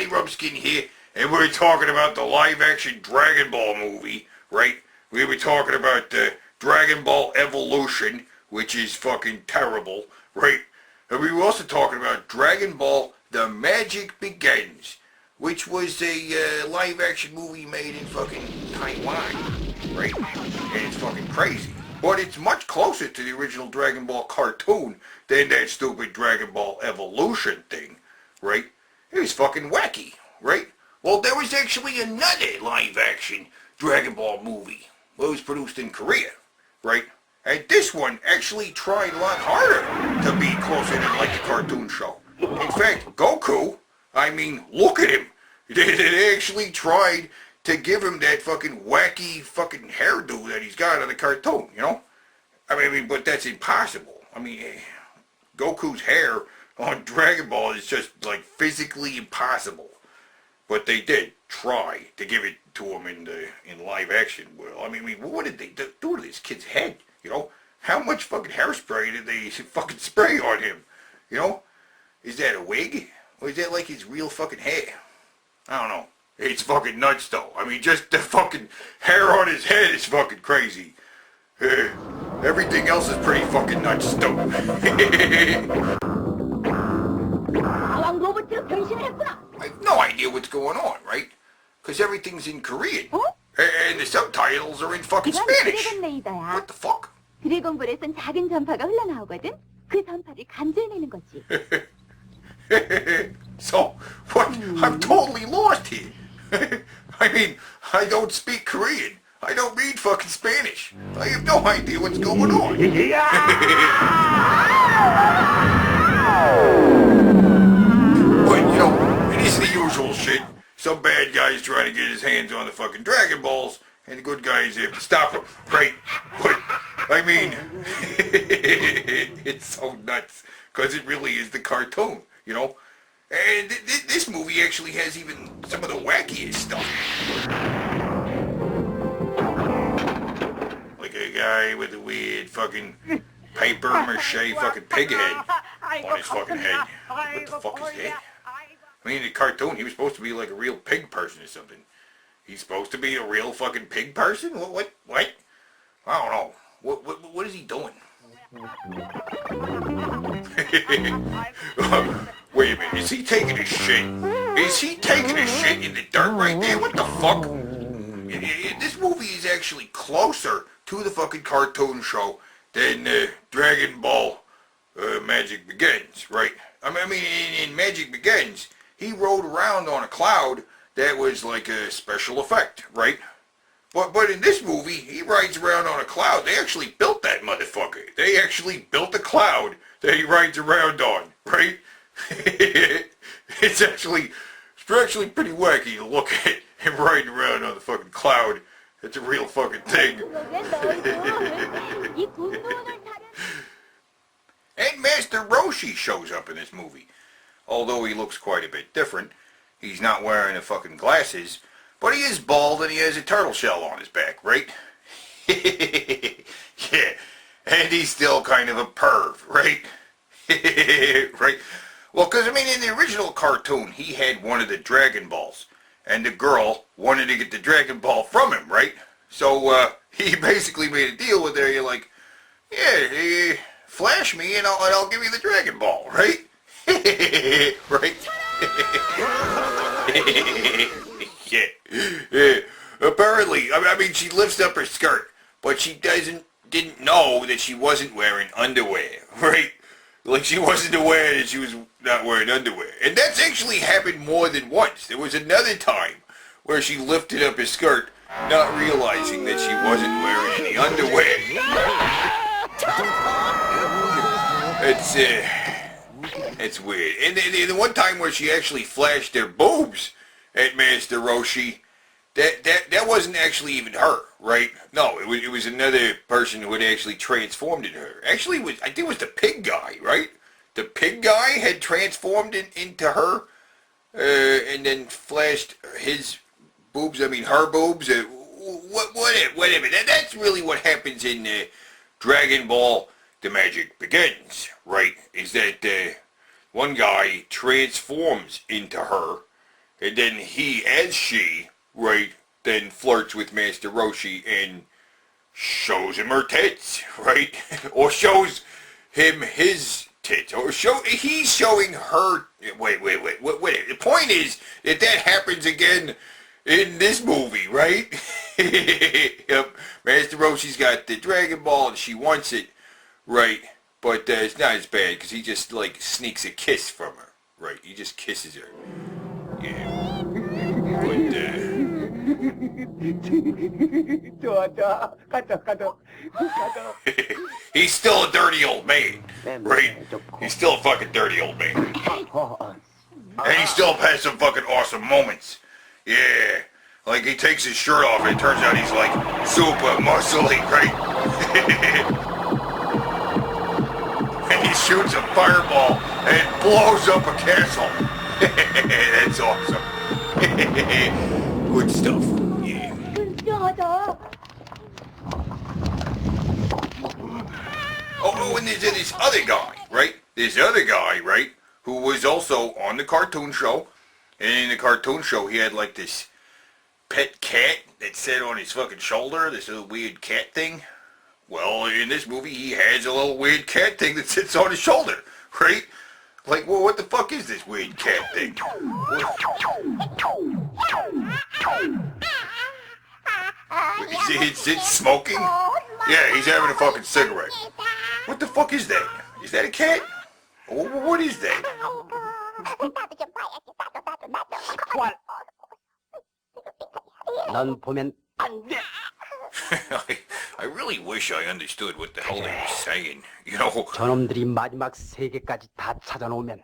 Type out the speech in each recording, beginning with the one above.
Rubskin here, and we're talking about the live-action Dragon Ball movie, right? We were talking about Dragon Ball Evolution, which is fucking terrible, right? And we were also talking about Dragon Ball The Magic Begins, which was a live-action movie made in fucking Taiwan, right? And it's fucking crazy. But it's much closer to the original Dragon Ball cartoon than that stupid Dragon Ball Evolution thing, right? It was fucking wacky, right? Well, there was actually another live-action Dragon Ball movie. Well, it was produced in Korea, right? And this one actually tried a lot harder to be closer to like the cartoon show. In fact, Goku, I mean, look at him. They actually tried to give him that fucking wacky fucking hairdo that he's got on the cartoon, you know? I mean, but that's impossible. I mean, Goku's hair on Dragon Ball is just, like, physically impossible. But they did try to give it to him in live action. Well, I mean, what did they do to this kid's head, you know? How much fucking hairspray did they fucking spray on him, you know? Is that a wig? Or is that, like, his real fucking hair? I don't know. It's fucking nuts, though. I mean, just the fucking hair on his head is fucking crazy. Everything else is pretty fucking nuts, too. I have no idea what's going on, right? Because everything's in Korean. And the subtitles are in fucking Spanish. What the fuck? 드래곤볼에선 작은 전파가 흘러나오거든. 그 전파를 감지해내는 거지. So, what? I'm totally lost here. I mean, I don't speak Korean. I don't read fucking Spanish. I have no idea what's going on. But, you know, it is the usual shit. Some bad guy's trying to get his hands on the fucking Dragon Balls, and the good guys have to stop him, right? But, I mean, it's so nuts, because it really is the cartoon, you know? And this movie actually has even some of the wackiest stuff. Like a guy with a weird fucking paper mache fucking pig head on his fucking head. What the fuck is that? I mean, in the cartoon, he was supposed to be like a real pig person or something. He's supposed to be a real fucking pig person? What? I don't know. What is he doing? Wait a minute, is he taking a shit? Is he taking a shit in the dirt right there? What the fuck? This movie is actually closer to the fucking cartoon show than Dragon Ball Magic Begins, right? I mean, in Magic Begins, he rode around on a cloud that was like a special effect, right? But in this movie, he rides around on a cloud. They actually built that motherfucker. They actually built a cloud that he rides around on, right? It's actually pretty wacky to look at him riding around on the fucking cloud. It's a real fucking thing. And Master Roshi shows up in this movie. Although he looks quite a bit different. He's not wearing the fucking glasses, but he is bald and he has a turtle shell on his back, right? Yeah, and he's still kind of a perv, right? Right? Well, because, I mean, in the original cartoon, he had one of the Dragon Balls, and the girl wanted to get the Dragon Ball from him, right? So, he basically made a deal with her. You're like, yeah, flash me and I'll give you the Dragon Ball, right? Right? Yeah. Apparently, I mean, she lifts up her skirt, but she didn't know that she wasn't wearing underwear, right? Like, she wasn't aware that she was not wearing underwear. And that's actually happened more than once. There was another time where she lifted up her skirt, not realizing that she wasn't wearing any underwear. It's weird. And the one time where she actually flashed her boobs at Master Roshi, that wasn't actually even her, right? No, it was another person who had actually transformed into her. Actually, I think it was the pig guy, right? The pig guy had transformed into her, and then flashed his boobs. I mean, her boobs. Whatever. That's really what happens in Dragon Ball: The Magic Begins, right? Is that one guy transforms into her, And then he, as she, right, then flirts with Master Roshi and shows him her tits, right? Or shows him his tits. Or he's showing her... Wait. The point is that happens again in this movie, right? Yep. Master Roshi's got the Dragon Ball and she wants it, right? But it's not as bad because he just, like, sneaks a kiss from her, right? He just kisses her. Yeah. But, he's still a dirty old man, right? He's still a fucking dirty old man. And he still has some fucking awesome moments. Yeah. Like, he takes his shirt off and it turns out he's, like, super muscly, right? And he shoots a fireball and it blows up a castle. That's awesome. Good stuff. Yeah. Oh, and there's this other guy, right? This other guy, right? Who was also on the cartoon show. And in the cartoon show, he had like this pet cat that sat on his fucking shoulder. This little weird cat thing. Well, in this movie, he has a little weird cat thing that sits on his shoulder, right? Like, well, what the fuck is this weird cat thing? Is it smoking? Yeah, he's having a fucking cigarette. What the fuck is that? Is that a cat? What is that? 넌 보면 안 돼. I really wish I understood what the hell they were saying. You know. 저놈들이 마지막 세 개까지 다 찾아놓으면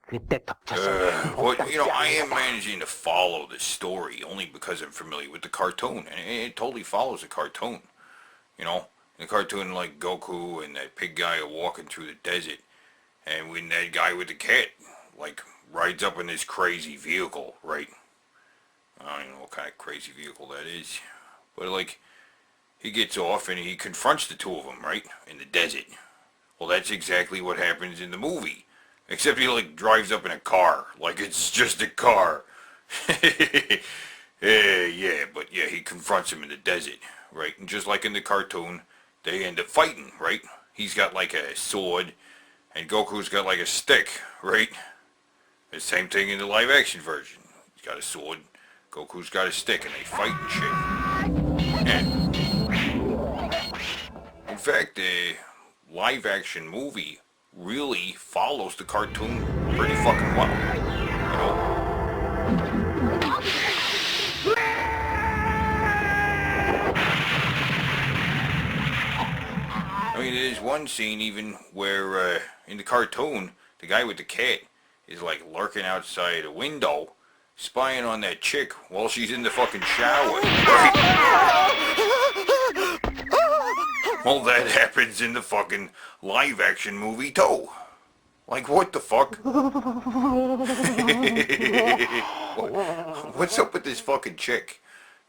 그때 덮쳐서. Well, you know, I am managing to follow the story only because I'm familiar with the cartoon, and it totally follows the cartoon. You know, in the cartoon, like Goku and that pig guy are walking through the desert, and when that guy with the cat, like, rides up in this crazy vehicle, right? I don't know what kind of crazy vehicle that is, but like, he gets off and he confronts the two of them, right, in the desert. Well, that's exactly what happens in the movie, except he like drives up in a car, like it's just a car. Yeah, but yeah, he confronts him in the desert, right, and just like in the cartoon, they end up fighting, right? He's got like a sword, and Goku's got like a stick, right? The same thing in the live action version. He's got a sword, Goku's got a stick, and they fight and shit. And in fact, the live action movie really follows the cartoon pretty fucking well. You know? I mean, there's one scene even where in the cartoon, the guy with the cat is like lurking outside a window, spying on that chick while she's in the fucking shower. Right? Well, that happens in the fucking live action movie too. Like, what the fuck? What's up with this fucking chick?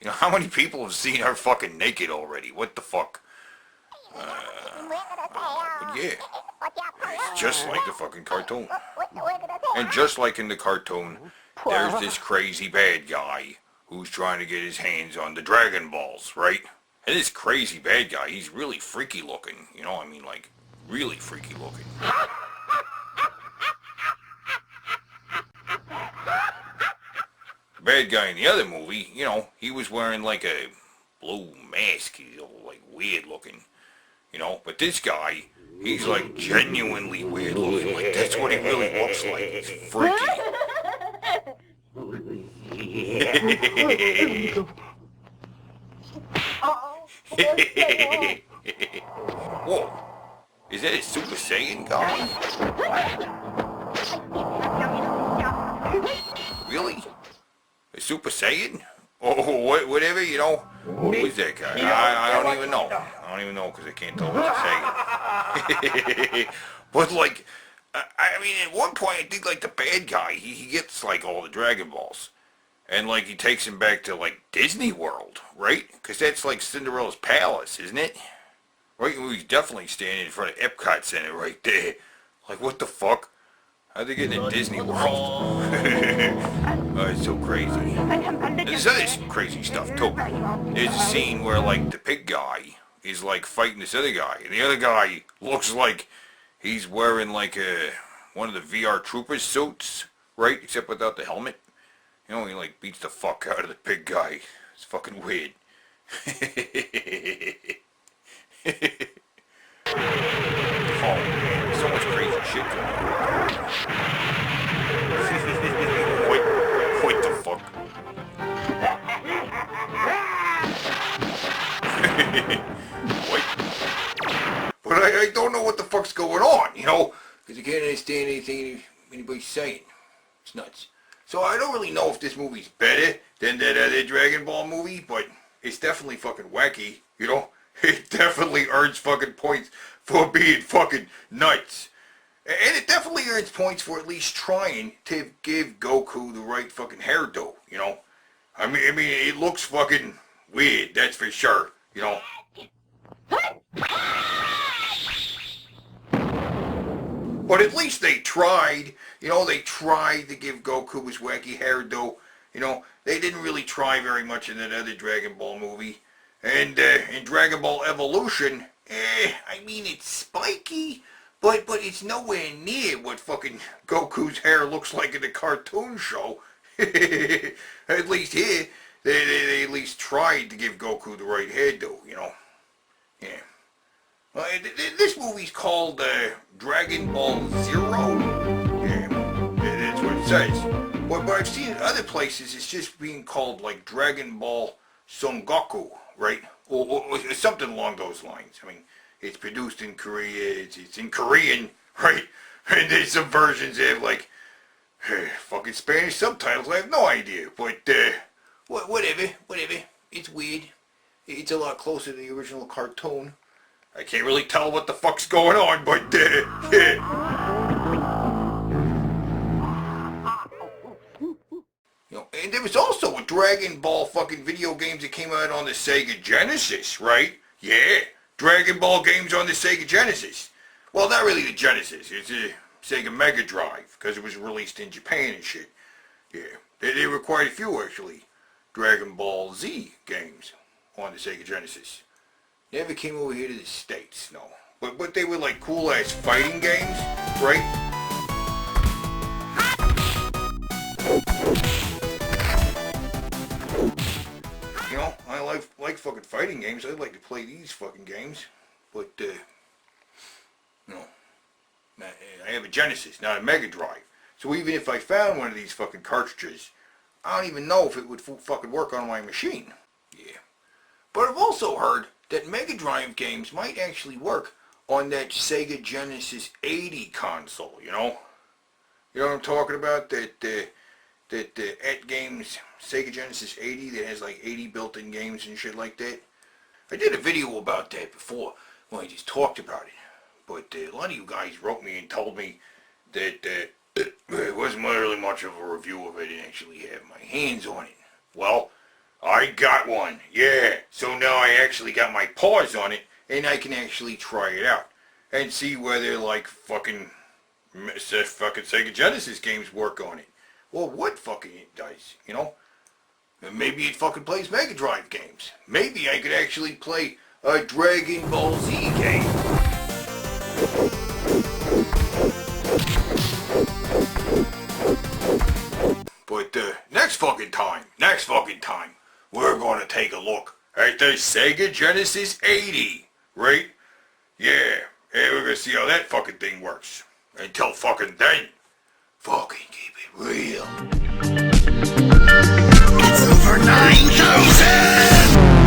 You know, how many people have seen her fucking naked already? What the fuck? But yeah, it's just like the fucking cartoon. And just like in the cartoon, there's this crazy bad guy who's trying to get his hands on the Dragon Balls, right? And this crazy bad guy, he's really freaky looking, you know, I mean, like, really freaky looking. The bad guy in the other movie, you know, he was wearing like a blue mask, he's all like weird looking, you know, but this guy, he's like genuinely weird looking, like that's what he really looks like, he's freaky. Whoa, is that a Super Saiyan guy? Really? A Super Saiyan? Oh, whatever, you know. Who is that guy? I don't even know. I don't even know because I can't tell what he's saying. But like, I mean, at one point, I think like the bad guy, he gets like all the Dragon Balls. And like he takes him back to like Disney World, right? Because that's like Cinderella's palace, isn't it? Right? He's definitely standing in front of Epcot Center right there. Like, what the fuck? How'd they get into Disney World? it's so crazy. There's other crazy stuff too. There's a scene where like the pig guy is like fighting this other guy, and the other guy looks like he's wearing like one of the VR Troopers suits, right? Except without the helmet. You know, he like beats the fuck out of the pig guy. It's fucking weird. Oh man, so much crazy shit going on. What the fuck? What? But I don't know what the fuck's going on, you know? Because I can't understand anything anybody's saying. It's nuts. So I don't really know if this movie's better than that other Dragon Ball movie, but it's definitely fucking wacky, you know? It definitely earns fucking points for being fucking nuts. And it definitely earns points for at least trying to give Goku the right fucking hairdo, you know? I mean, it looks fucking weird, that's for sure, you know? But at least they tried, you know, they tried to give Goku his wacky hairdo, you know? They didn't really try very much in that other Dragon Ball movie. And in Dragon Ball Evolution, I mean, it's spiky, but it's nowhere near what fucking Goku's hair looks like in the cartoon show. At least here, they at least tried to give Goku the right hairdo, you know? Yeah. Well, this movie's called Dragon Ball Zero. Yeah, that's what it says. But I've seen it other places, it's just being called like Dragon Ball Son Goku, right? Or something along those lines. I mean, it's produced in Korea, it's in Korean, right? And there's some versions that have like fucking Spanish subtitles. I have no idea, but whatever. It's weird. It's a lot closer to the original cartoon. I can't really tell what the fuck's going on, but you know, and there was also a Dragon Ball fucking video games that came out on the Sega Genesis, right? Yeah, Dragon Ball games on the Sega Genesis. Well, not really the Genesis. It's a Sega Mega Drive, because it was released in Japan and shit. Yeah, there were quite a few, actually, Dragon Ball Z games on the Sega Genesis. Never came over here to the States, no. But they were like cool-ass fighting games, right? You know, I like fucking fighting games. I'd like to play these fucking games. But, no. I have a Genesis, not a Mega Drive. So even if I found one of these fucking cartridges, I don't even know if it would fucking work on my machine. Yeah. But I've also heard that Mega Drive games might actually work on that Sega Genesis 80 console, you know? You know what I'm talking about? That at games Sega Genesis 80 that has like 80 built-in games and shit like that. I did a video about that before when I just talked about it. But a lot of you guys wrote me and told me that it wasn't really much of a review of it and actually have my hands on it. Well, I got one, yeah. So now I actually got my paws on it, and I can actually try it out and see whether like fucking Sega Genesis games work on it, or what fucking it does, you know? And maybe it fucking plays Mega Drive games. Maybe I could actually play a Dragon Ball Z game. But next fucking time, we're gonna take a look at the Sega Genesis 80, right? Yeah, and we're gonna see how that fucking thing works. Until fucking then, fucking keep it real. It's over 9,000!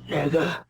내가